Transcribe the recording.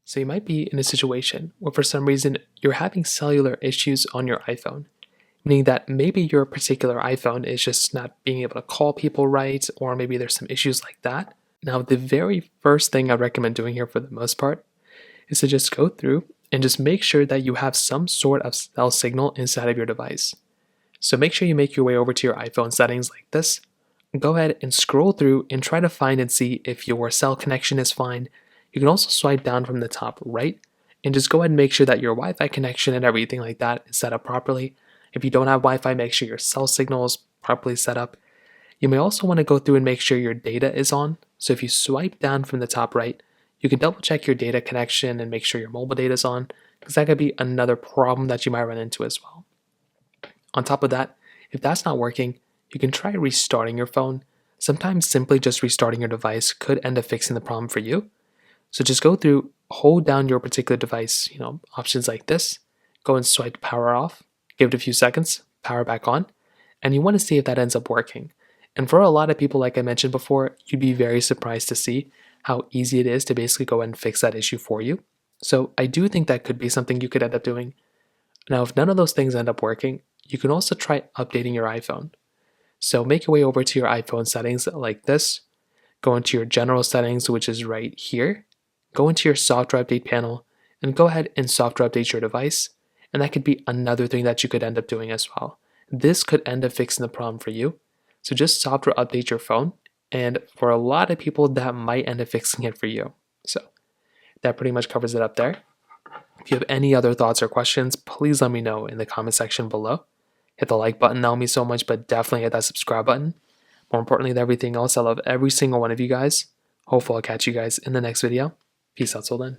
So you might be in a situation where for some reason you're having cellular issues on your iPhone, meaning that maybe your particular iPhone is just not being able to call people right, or maybe there's some issues like that. Now, the very first thing I recommend doing here for the most part is to just go through and just make sure that you have some sort of cell signal inside of your device. So make sure you make your way over to your iPhone settings like this. Go ahead and scroll through and try to find and see if your cell connection is fine. You can also swipe down from the top right and just go ahead and make sure that your Wi-Fi connection and everything like that is set up properly. If you don't have Wi-Fi, make sure your cell signal is properly set up. You may also want to go through and make sure your data is on. So if you swipe down from the top right, you can double check your data connection and make sure your mobile data is on, because that could be another problem that you might run into as well. On top of that, if that's not working, you can try restarting your phone. Sometimes simply just restarting your device could end up fixing the problem for you. So just go through, hold down your particular device, options like this, go and swipe power off, give it a few seconds, power back on, and you want to see if that ends up working. And for a lot of people, like I mentioned before, you'd be very surprised to see how easy it is to basically go and fix that issue for you. So I do think that could be something you could end up doing. Now, if none of those things end up working, you can also try updating your iPhone. So make your way over to your iPhone settings like this, go into your general settings, which is right here, go into your software update panel, and go ahead and software update your device. And that could be another thing that you could end up doing as well. This could end up fixing the problem for you. So just software update your phone, and for a lot of people, that might end up fixing it for you. So that pretty much covers it up there. If you have any other thoughts or questions, please let me know in the comment section below. Hit the like button, that will mean so much, but definitely hit that subscribe button. More importantly than everything else, I love every single one of you guys. Hopefully I'll catch you guys in the next video. Peace out till then.